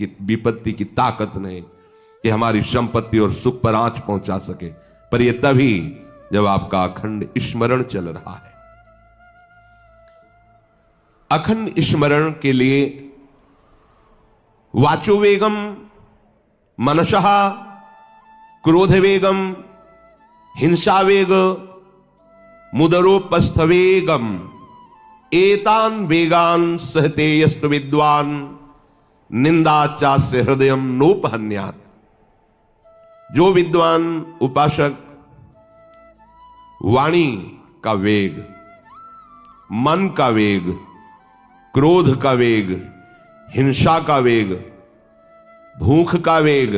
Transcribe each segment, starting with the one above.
की विपत्ति की ताकत नहीं कि हमारी संपत्ति और सुख पर आंच पहुंचा सके, पर यह तभी जब आपका अखंड स्मरण चल रहा है। अखंड स्मरण के लिए वाचोवेगम, मनसः क्रोधवेगम, हिंसावेग, मुदरोपस्थवेगम, एतान वेगान सहते यस्तु विद्वान निंदाचास्य हृदयम नोपहन्यात्। जो विद्वान उपासक वाणी का वेग, मन का वेग, क्रोध का वेग, हिंसा का वेग, भूख का वेग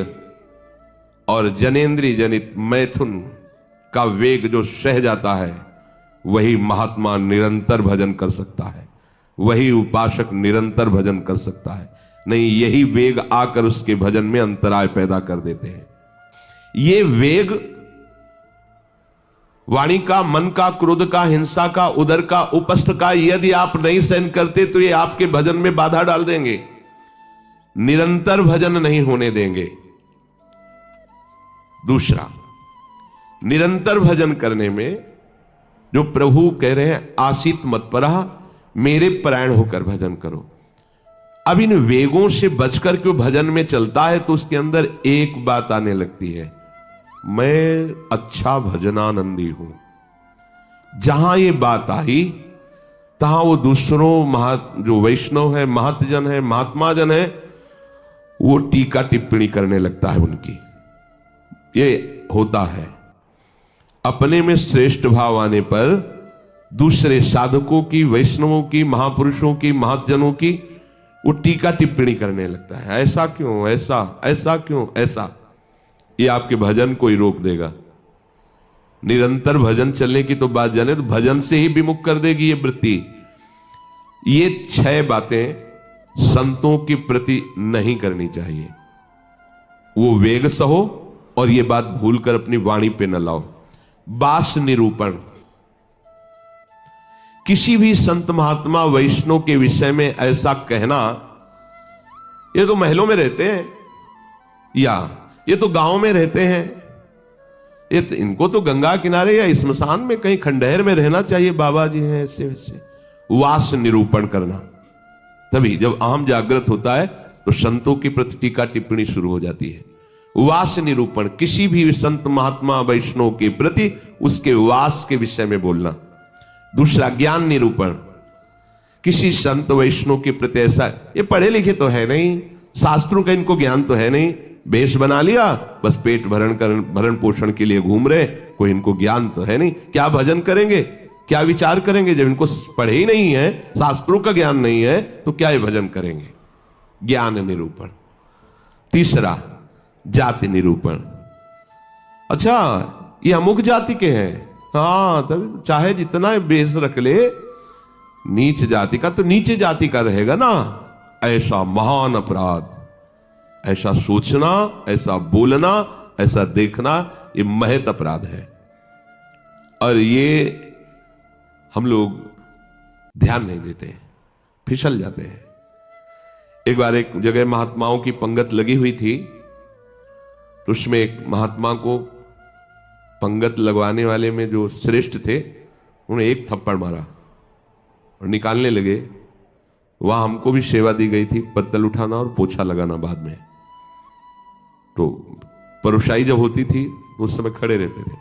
और जनेन्द्रिय जनित मैथुन का वेग जो सह जाता है, वही महात्मा निरंतर भजन कर सकता है, वही उपासक निरंतर भजन कर सकता है। नहीं, यही वेग आकर उसके भजन में अंतराय पैदा कर देते हैं। ये वेग वाणी का, मन का, क्रोध का, हिंसा का, उदर का, उपस्थ का यदि आप नहीं सहन करते तो ये आपके भजन में बाधा डाल देंगे, निरंतर भजन नहीं होने देंगे। दूसरा, निरंतर भजन करने में जो प्रभु कह रहे हैं आसित मत्परः, मेरे परायण होकर भजन करो। अब इन वेगों से बचकर क्यों भजन में चलता है, तो उसके अंदर एक बात आने लगती है, मैं अच्छा भजनानंदी हूं। जहां ये बात आई तहां वो दूसरों जो वैष्णव है, महतजन है, महात्माजन है, वो टीका टिप्पणी करने लगता है उनकी। ये होता है। अपने में श्रेष्ठ भाव आने पर दूसरे साधकों की, वैष्णवों की, महापुरुषों की, महाजनों की वो टीका टिप्पणी करने लगता है। ऐसा क्यों, ऐसा, ऐसा क्यों, ऐसा। ये आपके भजन को ही रोक देगा। निरंतर भजन चलने की तो बात जाने, तो भजन से ही विमुख कर देगी ये वृत्ति। ये 6 बातें संतों के प्रति नहीं करनी चाहिए। वो वेग सहो और ये बात भूलकर अपनी वाणी पे न लाओ। बास निरूपण, किसी भी संत महात्मा वैष्णव के विषय में ऐसा कहना, ये तो महलों में रहते हैं, या ये तो गांव में रहते हैं, ये तो, इनको तो गंगा किनारे या स्मशान में कहीं खंडहर में रहना चाहिए, बाबा जी हैं ऐसे वैसे। वास निरूपण करना, तभी जब अहम जागृत होता है तो संतों की प्रति टीका टिप्पणी शुरू हो जाती है। वास निरूपण, किसी भी संत महात्मा वैष्णव के प्रति उसके वास के विषय में बोलना। दूसरा, ज्ञान निरूपण, किसी संत वैष्णव के प्रति ऐसा, ये पढ़े लिखे तो है नहीं, शास्त्रों का इनको ज्ञान तो है नहीं, वेश बना लिया, बस पेट भरण पोषण के लिए घूम रहे, कोई इनको ज्ञान तो है नहीं। क्या भजन करेंगे, क्या विचार करेंगे जब इनको पढ़े ही नहीं है, शास्त्रों का ज्ञान नहीं है, तो क्या ये भजन करेंगे। ज्ञान निरूपण। तीसरा, जाति निरूपण, अच्छा ये अमुक जाति के हैं, हाँ तभी चाहे जितना बेस रख ले, नीच जाति का तो नीचे जाति का रहेगा ना। ऐसा महान अपराध, ऐसा सोचना, ऐसा बोलना, ऐसा देखना, ये महत अपराध है। और ये हम लोग ध्यान नहीं देते, फिसल जाते हैं। एक बार एक जगह महात्माओं की पंगत लगी हुई थी, तो उसमें एक महात्मा को पंगत लगवाने वाले में जो श्रेष्ठ थे, उन्हें एक थप्पड़ मारा और निकालने लगे। वहां हमको भी सेवा दी गई थी, पत्तल उठाना और पोछा लगाना बाद में। तो परोसाई जब होती थी तो उस समय खड़े रहते थे।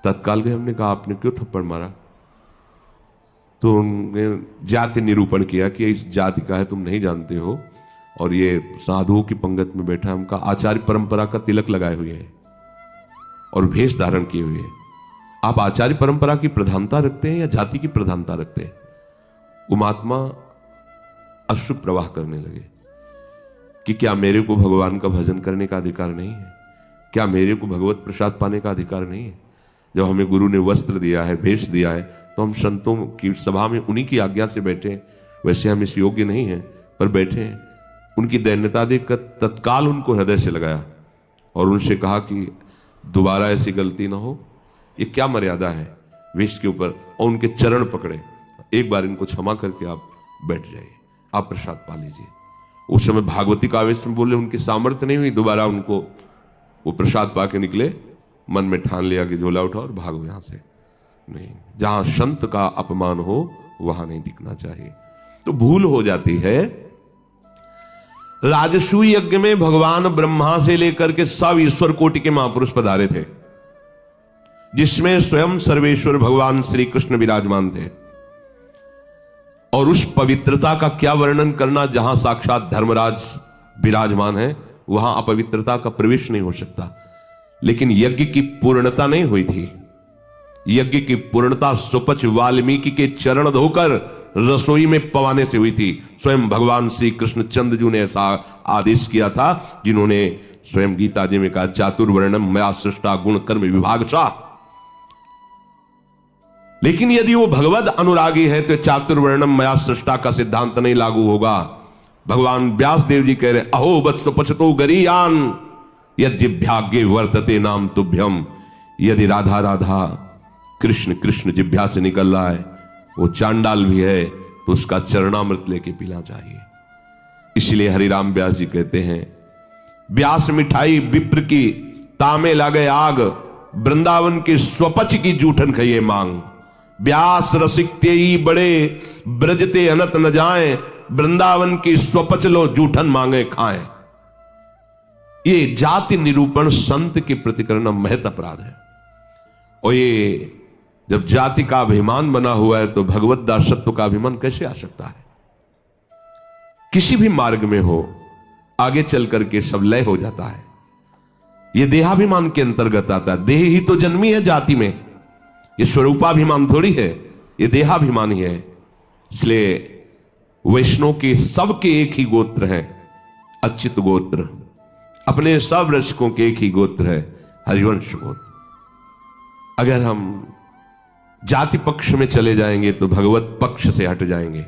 तत्काल गए, हमने कहा आपने क्यों थप्पड़ मारा? तो उन्होंने जाति निरूपण किया कि इस जाति का है, तुम नहीं जानते हो, और ये साधुओं की पंगत में बैठा है, उनका आचार्य परंपरा का तिलक लगाए हुए है और भेष धारण किए हुए हैं। आप आचार्य परंपरा की प्रधानता रखते हैं या जाति की प्रधानता रखते हैं? वो महात्मा अश्रु प्रवाह करने लगे कि क्या मेरे को भगवान का भजन करने का अधिकार नहीं है? क्या मेरे को भगवत प्रसाद पाने का अधिकार नहीं है? जब हमें गुरु ने वस्त्र दिया है, भेष दिया है, तो हम संतों की सभा में उन्हीं की आज्ञा से बैठे हैं। वैसे हम इस योग्य नहीं हैं, पर बैठे हैं। उनकी दैन्यता देखकर तत्काल उनको हृदय से लगाया और उनसे कहा कि दोबारा ऐसी गलती ना हो। ये क्या मर्यादा है वेश के ऊपर? और उनके चरण पकड़े, एक बार इनको क्षमा करके आप बैठ जाइए, आप प्रसाद पा लीजिए। उस समय भागवती का आवेश में बोले, उनकी सामर्थ्य नहीं हुई दोबारा उनको, वो प्रसाद पाके निकले, मन में ठान लिया कि झोला उठाओ और भागो यहां से। नहीं, जहां संत का अपमान हो वहां नहीं टिकना चाहिए। तो भूल हो जाती है। राजसूय यज्ञ में भगवान ब्रह्मा से लेकर के सब ईश्वर कोटि के महापुरुष पधारे थे, जिसमें स्वयं सर्वेश्वर भगवान श्री कृष्ण विराजमान थे। और उस पवित्रता का क्या वर्णन करना, जहां साक्षात धर्मराज विराजमान है वहां अपवित्रता का प्रवेश नहीं हो सकता। लेकिन यज्ञ की पूर्णता नहीं हुई थी। यज्ञ की पूर्णता सुपच वाल्मीकि के चरण धोकर रसोई में पवाने से हुई थी। स्वयं भगवान श्री कृष्ण चंद्रजू ने ऐसा आदेश किया था, जिन्होंने स्वयं गीता जी में कहा, चातुर्वर्णम मया सृष्टा गुण कर्म विभागशः। लेकिन यदि वो भगवद अनुरागी है तो चातुर्वर्णम मया सृष्टा का सिद्धांत नहीं लागू होगा। भगवान व्यास देव जी कह रहे, अहो वत्स पचतो गरीयान यज्ञाग्ञे वर्तते नाम तुभ्यम। यदि राधा राधा कृष्ण कृष्ण जिभ्या से निकल रहा है, वो चांडाल भी है, तो उसका चरणामृत लेके पीना चाहिए। इसलिए हरिराम व्यास जी कहते हैं, व्यास मिठाई विप्र की तामे लागे आग, वृंदावन के स्वपच की जूठन खइए मांग। व्यास रसिक तेई बड़े ब्रजते अनत न जाए, वृंदावन की स्वपच लो जूठन मांगे खाएं। ये जाति निरूपण संत के प्रति करना महत अपराध है। और ये जब जाति का अभिमान बना हुआ है तो भगवत दासत्व का अभिमान कैसे आ सकता है? किसी भी मार्ग में हो, आगे चल करके सब लय हो जाता है। यह देहाभिमान के अंतर्गत आता है। देह ही तो जन्मी है जाति में, ये स्वरूपाभिमान थोड़ी है, ये देहाभिमान ही है। इसलिए वैष्णव के सबके एक ही गोत्र है, अच्युत गोत्र। अपने सब रसिकों के एक ही गोत्र है, हरिवंश गोत्र। अगर हम जाति पक्ष में चले जाएंगे तो भगवत पक्ष से हट जाएंगे।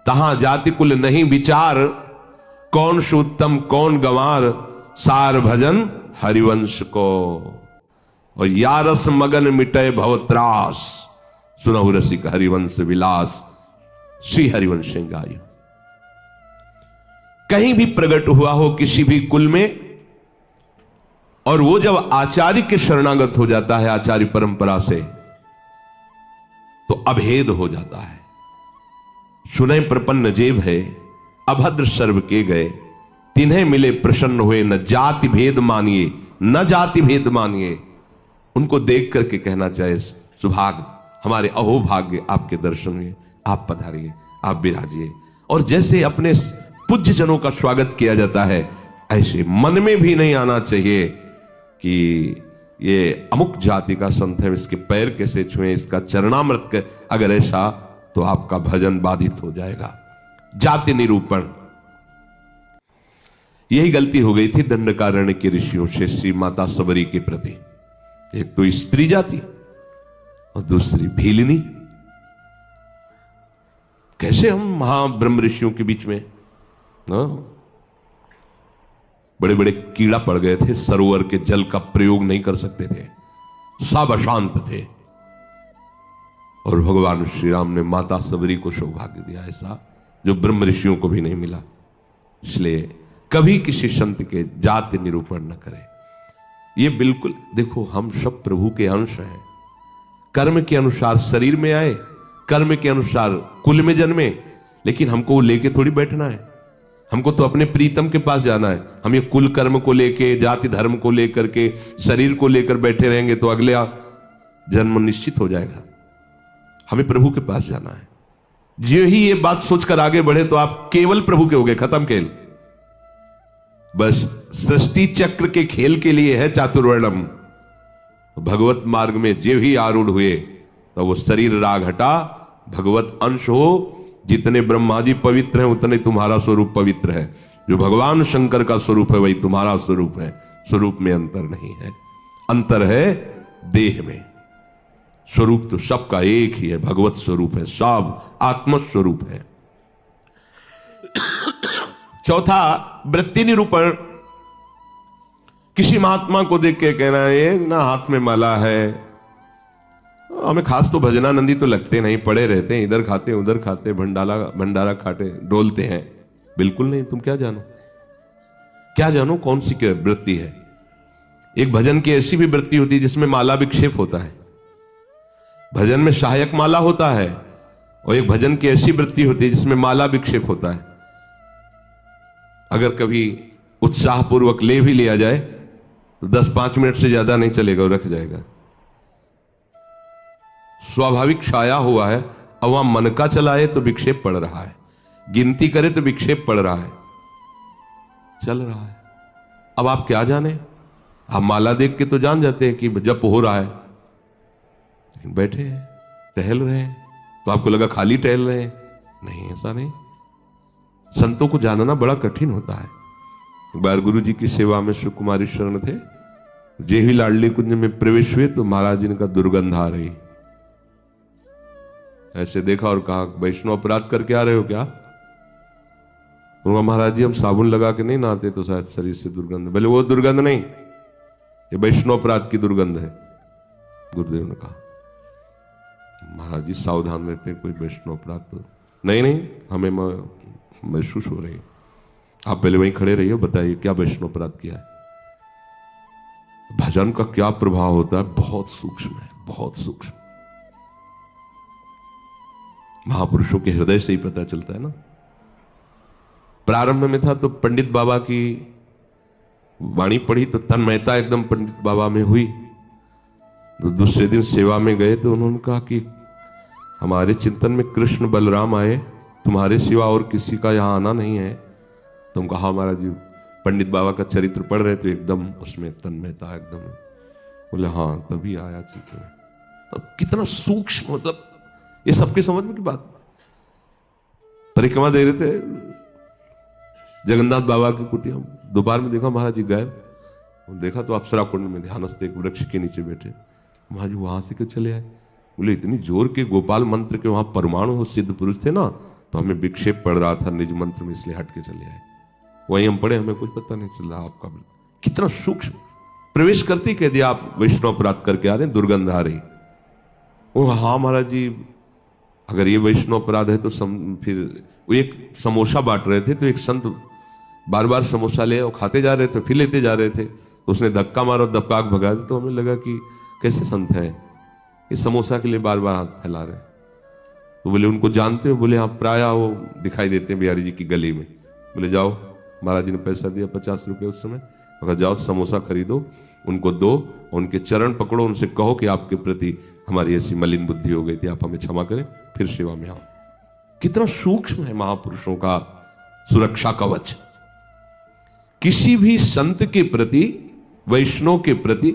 तहां जाति कुल नहीं विचार, कौन शुद्धम कौन गंवार, सार भजन हरिवंश को। और यारस मगन मिटे भवत्रास, सुनहु रसिक हरिवंश विलास, श्री हरिवंश गाय। कहीं भी प्रकट हुआ हो किसी भी कुल में, और वो जब आचार्य के शरणागत हो जाता है, आचार्य परंपरा से, तो अभेद हो जाता है। सुने प्रपन्न जेब है, अभद्र सर्व के गए, तिन्हें मिले प्रसन्न हुए, न जाति भेद मानिए न जाति भेद मानिए। उनको देख करके कहना चाहिए, सुभाग हमारे अहोभाग्य आपके दर्शन हुए, आप पधारिए, आप विराजिए। और जैसे अपने पूज्य जनों का स्वागत किया जाता है, ऐसे मन में भी नहीं आना चाहिए कि ये अमुक जाति का संत है, इसके पैर कैसे छुएं, इसका चरणामृत के। अगर ऐसा तो आपका भजन बाधित हो जाएगा। जाति निरूपण, यही गलती हो गई थी दंडकारण्य के ऋषियों से श्री माता सबरी के प्रति। एक तो स्त्री जाति और दूसरी भीलिनी। कैसे हम महाब्रह्म ऋषियों के बीच में बड़े बड़े कीड़ा पड़ गए थे, सरोवर के जल का प्रयोग नहीं कर सकते थे, सब अशांत थे। और भगवान श्री राम ने माता सबरी को सौभाग्य दिया ऐसा, जो ब्रह्म ऋषियों को भी नहीं मिला। इसलिए कभी किसी संत के जाति निरूपण न करें। ये बिल्कुल, देखो हम सब प्रभु के अंश हैं। कर्म के अनुसार शरीर में आए, कर्म के अनुसार कुल में जन्मे, लेकिन हमको वो लेके थोड़ी बैठना है। हमको तो अपने प्रीतम के पास जाना है। हम ये कुल कर्म को लेके, जाति धर्म को लेकर के, शरीर को लेकर बैठे रहेंगे तो अगला जन्म निश्चित हो जाएगा। हमें प्रभु के पास जाना है। जो ही ये बात सोचकर आगे बढ़े तो आप केवल प्रभु के हो गए, खत्म खेल। बस सृष्टि चक्र के खेल के लिए है चातुर्वर्णम। भगवत मार्ग में जो ही आरूढ़ हुए तो वो शरीर राग हटा, भगवत अंश हो। जितने ब्रह्मा जी पवित्र हैं उतने तुम्हारा स्वरूप पवित्र है। जो भगवान शंकर का स्वरूप है वही तुम्हारा स्वरूप है। स्वरूप में अंतर नहीं है, अंतर है देह में। स्वरूप तो सबका एक ही है, भगवत स्वरूप है, सब आत्मस्वरूप है। चौथा, वृत्ति निरूपण। किसी महात्मा को देख के कहना है ये ना हाथ में माला है, हमें खास तो भजनानंदी तो लगते नहीं, पड़े रहते हैं, इधर खाते उधर खाते, भंडारा खाते डोलते हैं, बिल्कुल नहीं। तुम क्या जानो, क्या जानो कौन सी क्या वृत्ति है। एक भजन की ऐसी भी वृत्ति होती है जिसमें माला विक्षेप होता है, भजन में सहायक माला होता है, और एक भजन की ऐसी वृत्ति होती है जिसमें माला विक्षेप होता है। अगर कभी उत्साहपूर्वक ले भी लिया जाए तो 10-5 मिनट से ज्यादा नहीं चलेगा, वो रख जाएगा। स्वाभाविक छाया हुआ है, अब वहां मन का चलाए तो विक्षेप पड़ रहा है, गिनती करे तो विक्षेप पड़ रहा है, चल रहा है। अब आप क्या जाने, आप माला देख के तो जान जाते हैं कि जप हो रहा है, लेकिन बैठे हैं, टहल रहे हैं, तो आपको लगा खाली टहल रहे हैं। नहीं, ऐसा नहीं। संतों को जानना बड़ा कठिन होता है। एक बार गुरु जी की सेवा में शिव कुमारी शरण थे, जे ही लाडली कुंज में प्रवेश हुए तो महाराज जी का दुर्गंध आ रही। ऐसे देखा और कहा, वैष्णव अपराध करके आ रहे हो क्या? उन्होंने, महाराज जी हम साबुन लगा के नहीं नहाते तो शायद शरीर से दुर्गंध। बोले वो दुर्गंध नहीं, ये वैष्णव अपराध की दुर्गंध है। गुरुदेव ने कहा, महाराज जी सावधान रहते हैं, कोई वैष्णव अपराध तो नहीं, हमें महसूस हो रही। आप पहले वहीं खड़े रहिए, बताइए क्या वैष्णव अपराध किया है। भजन का क्या प्रभाव होता है, बहुत सूक्ष्म है, बहुत सूक्ष्म। महापुरुषों के हृदय से ही पता चलता है ना। प्रारंभ में था तो पंडित बाबा की वाणी पढ़ी तो तन्मयता एकदम पंडित बाबा में हुई। तो दूसरे दिन सेवा में गए तो उन्होंने कहा कि हमारे चिंतन में कृष्ण बलराम आए, तुम्हारे सिवा और किसी का यहाँ आना नहीं है। तुम कहा महाराज जी पंडित बाबा का चरित्र पढ़ रहे तो एकदम उसमें तन्मयता एकदम। बोले हाँ, तभी आया चित्र में। तब कितना सूक्ष्म, मतलब ये सबके समझ में की बात। परिक्रमा दे रहे थे जगन्नाथ बाबा की कुटिया, दोपहर में देखा महाराज जी गायब। देखा तो अप्सरा कुंड में ध्यानस्थ एक वृक्ष के नीचे बैठे। महाराज जी वहां से क्यों चले आए? बोले इतनी जोर के गोपाल मंत्र के वहां परमाणु सिद्ध पुरुष थे ना, तो हमें विक्षेप पड़ रहा था निज मंत्र में, इसलिए हट के चले आए। वहीं हम पढ़े, हमें कुछ पता नहीं चल रहा। आपका कितना सूक्ष्म, प्रवेश करते ही कह दिया आप वैष्णव अपराध करके आ रहे हैं, दुर्गंध आ रही। वो हाँ महाराज जी, अगर ये वैष्णव अपराध है तो फिर वो एक समोसा बांट रहे थे तो एक संत बार बार समोसा ले और खाते जा रहे थे, फिर लेते जा रहे थे, तो उसने धक्का मारा और दबकाक भगा दिया। तो हमें लगा कि कैसे संत हैं, इस समोसा के लिए बार बार हाथ फैला रहे। तो बोले उनको जानते हो? बोले हाँ, प्राय वो दिखाई देते हैं बिहारी जी की गली में। बोले जाओ, महाराज जी ने पैसा दिया 50 रुपये उस समय, अगर जाओ समोसा खरीदो, उनको दो, उनके चरण पकड़ो, उनसे कहो कि आपके प्रति हमारी ऐसी मलिन बुद्धि हो गई थी, आप हमें क्षमा करें, फिर सेवा में आओ। कितना सूक्ष्म है महापुरुषों का सुरक्षा कवच। किसी भी संत के प्रति, वैष्णव के प्रति,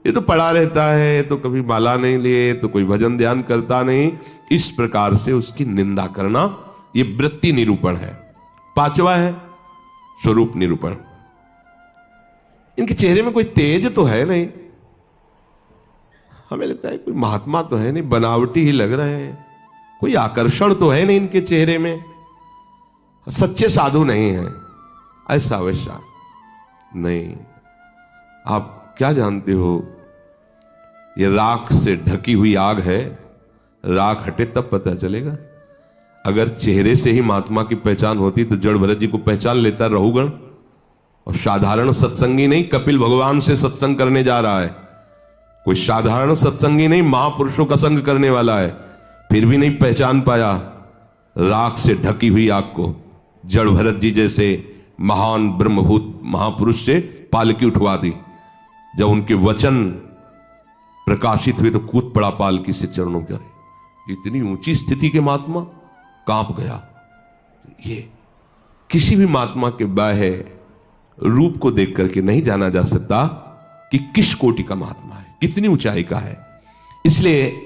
ये तो पड़ा रहता है, तो कभी माला नहीं लिए, तो कोई भजन ध्यान करता नहीं, इस प्रकार से उसकी निंदा करना, ये वृत्ति निरूपण है। पांचवा है स्वरूप निरूपण। इनके चेहरे में कोई तेज तो है नहीं, हमें लगता है कोई महात्मा तो है नहीं, बनावटी ही लग रहे हैं, कोई आकर्षण तो है नहीं इनके चेहरे में, सच्चे साधु नहीं है, ऐसा वैसा नहीं। आप क्या जानते हो, ये राख से ढकी हुई आग है, राख हटे तब पता चलेगा। अगर चेहरे से ही महात्मा की पहचान होती तो जड़ भरत जी को पहचान लेता रहुगण। और साधारण सत्संगी नहीं, कपिल भगवान से सत्संग करने जा रहा है, कोई साधारण सत्संगी नहीं, महापुरुषों का संग करने वाला है, फिर भी नहीं पहचान पाया राख से ढकी हुई आग को। जड़ भरत जी जैसे महान ब्रह्मभूत महापुरुष से पालकी उठवा दी, जब उनके वचन प्रकाशित हुए तो कूद पड़ा पालकी से चरणों के। इतनी ऊंची स्थिति के महात्मा, कांप गया। ये किसी भी महात्मा के बाह्य रूप को देख करके नहीं जाना जा सकता कि किस कोटि का महात्मा है, कितनी ऊंचाई का है। इसलिए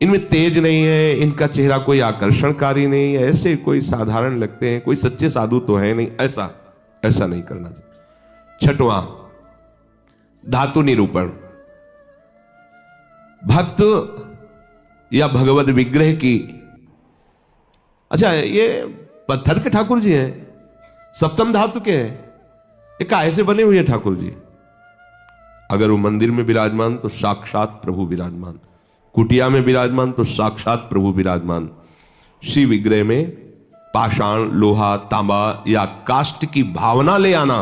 इनमें तेज नहीं है, इनका चेहरा कोई आकर्षणकारी नहीं है, ऐसे कोई साधारण लगते हैं, कोई सच्चे साधु तो है नहीं, ऐसा नहीं करना चाहिए। छठवां धातु निरूपण। भक्त या भगवत विग्रह की, अच्छा ये पत्थर के ठाकुर जी हैं, सप्तम धातु के हैं, ये काहे से बने हुए हैं ठाकुर जी? अगर वो मंदिर में विराजमान तो साक्षात प्रभु विराजमान, कुटिया में विराजमान तो साक्षात प्रभु विराजमान। श्री विग्रह में पाषाण, लोहा, तांबा या काष्ठ की भावना ले आना,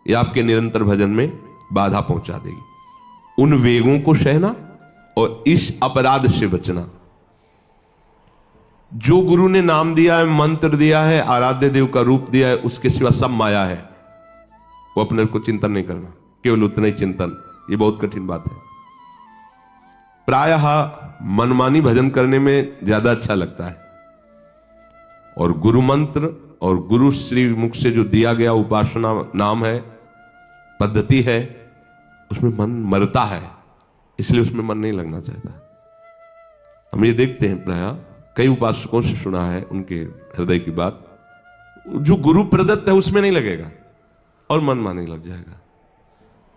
यह आपके निरंतर भजन में बाधा पहुंचा देगी। उन वेगों को सहना और इस अपराध से बचना। जो गुरु ने नाम दिया है, मंत्र दिया है, आराध्य देव का रूप दिया है, उसके सिवा सब माया है। वो अपने को चिंतन नहीं करना, केवल उतना ही चिंतन। ये बहुत कठिन बात है। प्रायः मनमानी भजन करने में ज्यादा अच्छा लगता है, और गुरु मंत्र और गुरु श्री मुख से जो दिया गया उपासना नाम है, पद्धति है, उसमें मन मरता है, इसलिए उसमें मन नहीं लगना चाहता। हम ये देखते हैं, प्रायः कई उपासकों से सुना है उनके हृदय की बात, जो गुरु प्रदत्त है उसमें नहीं लगेगा और मन माने लग जाएगा।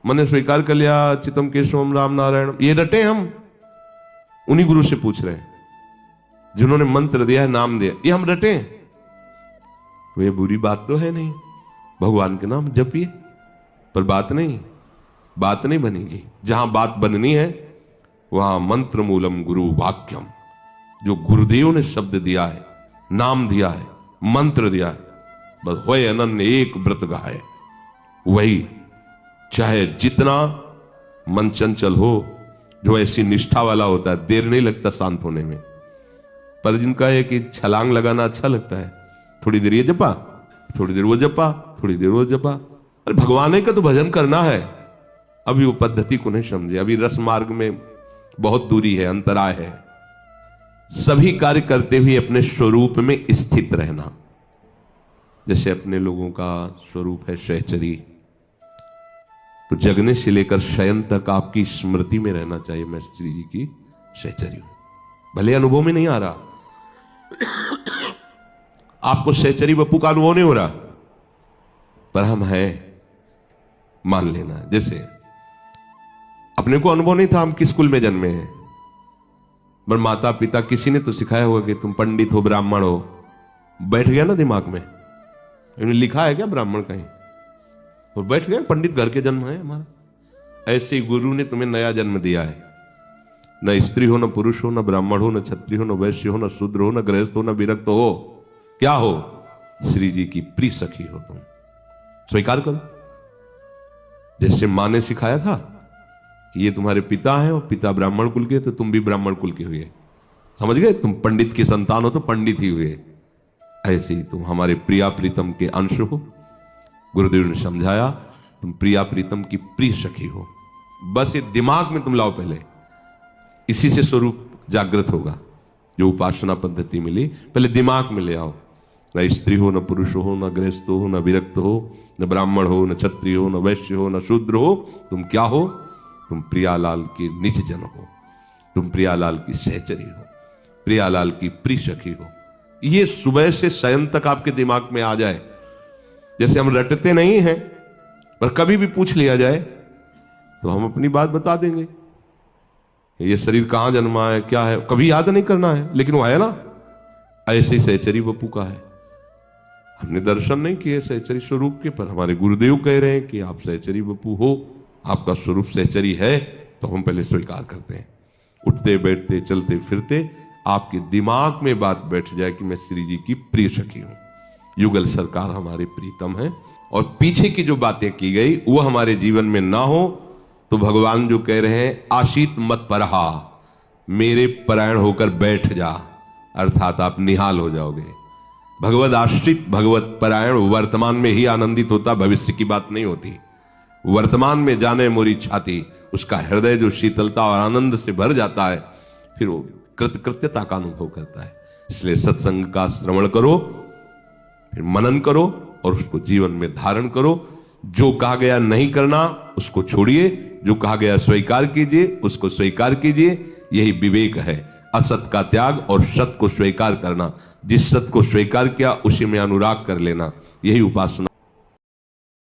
मन ने स्वीकार कर लिया चितम केशवम राम नारायण, ये रटे हम उन्हीं गुरु से पूछ रहे हैं जिन्होंने मंत्र दिया है, नाम दिया, ये हम रटे। तो ये बुरी बात तो है नहीं, भगवान के नाम जपिए, पर बात नहीं बनेगी। जहां बात बननी है वहां मंत्र मूलम गुरु वाक्यम, जो गुरुदेव ने शब्द दिया है, नाम दिया है, मंत्र दिया है, बस होए अनन्य एक व्रत गाए, वही। चाहे जितना मन चंचल हो, जो ऐसी निष्ठा वाला होता है, देर नहीं लगता शांत होने में। पर जिनका है कि छलांग लगाना अच्छा लगता है, थोड़ी देर ये जपा, थोड़ी देर वो जपा, थोड़ी देर वो जपा, अरे भगवान का तो भजन करना है। अभी वो पद्धति को नहीं समझे, अभी रस मार्ग में बहुत दूरी है, अंतराय है। सभी कार्य करते हुए अपने स्वरूप में स्थित रहना। जैसे अपने लोगों का स्वरूप है सहचरी, तो जगने से लेकर शयन तक आपकी स्मृति में रहना चाहिए, मैं श्री जी की सहचरी हूं। भले अनुभव में नहीं आ रहा, आपको सहचरी बप्पू का अनुभव नहीं हो रहा, पर हम हैं, मान लेना। जैसे अपने को अनुभव नहीं था हम किस कुल में जन्मे हैं, पर माता पिता किसी ने तो सिखाया होगा कि तुम पंडित हो, ब्राह्मण हो, बैठ गया ना दिमाग में। इन्होंने लिखा है क्या ब्राह्मण कहीं, और बैठ गया पंडित घर के जन्म है हमारा। ऐसे ही गुरु ने तुम्हें नया जन्म दिया है, न स्त्री हो, न पुरुष हो, न ब्राह्मण हो, न क्षत्रिय हो, न वैश्य हो, न शूद्र हो, न गृहस्थ हो, न विरक्त हो। क्या हो? श्री जी की प्रिय सखी हो तुम। स्वीकार करो। जैसे माँ ने सिखाया था कि ये तुम्हारे पिता हैं और पिता ब्राह्मण कुल के, तो तुम भी ब्राह्मण कुल के हुए। समझ गए? तुम पंडित की संतान हो तो पंडित ही हुए। ऐसे ही तुम हमारे प्रिया प्रीतम के अंश हो। गुरुदेव ने समझाया तुम प्रिया प्रीतम की प्रिय सखी हो। बस ये दिमाग में तुम लाओ पहले, इसी से स्वरूप जागृत होगा। जो उपासना पद्धति मिली पहले दिमाग में ले आओ। न स्त्री हो, न पुरुष हो, न गृहस्थ हो, न विरक्त हो, न ब्राह्मण हो, न क्षत्रिय हो, न वैश्य हो, न शूद्र हो। तुम क्या हो? तुम प्रियालाल के निज जन हो। तुम प्रियालाल की सहचरी हो, प्रियालाल की प्रिय सखी हो। ये सुबह से शयन तक आपके दिमाग में आ जाए। जैसे हम रटते नहीं हैं, पर कभी भी पूछ लिया जाए तो हम अपनी बात बता देंगे। ये शरीर कहां जन्मा है, क्या है, कभी याद नहीं करना है, लेकिन वो है ना। ऐसे ही सहचरी बप्पू का है। हमने दर्शन नहीं किए सहचरी स्वरूप के, पर हमारे गुरुदेव कह रहे हैं कि आप सहचरी बप्पू हो, आपका स्वरूप सहचरी है, तो हम पहले स्वीकार करते हैं। उठते बैठते चलते फिरते आपके दिमाग में बात बैठ जाए कि मैं श्री जी की प्रिय सखी हूं, युगल सरकार हमारे प्रीतम है। और पीछे की जो बातें की गई वो हमारे जीवन में ना हो, तो भगवान जो कह रहे हैं आशीत मत परहा, मेरे परायण होकर बैठ जा, अर्थात आप निहाल हो जाओगे। भगवत आश्रित भगवत परायण वर्तमान में ही आनंदित होता, भविष्य की बात नहीं होती। वर्तमान में जाने मोरी छाती, उसका हृदय जो शीतलता और आनंद से भर जाता है, फिर वो कृतकृत्यता का अनुभव करता है। इसलिए सत्संग का श्रवण करो, फिर मनन करो और उसको जीवन में धारण करो। जो कहा गया नहीं करना उसको छोड़िए, जो कहा गया स्वीकार कीजिए, उसको स्वीकार कीजिए। यही विवेक है, असत का त्याग और सत को स्वीकार करना। जिस सत को स्वीकार किया उसी में अनुराग कर लेना, यही उपासना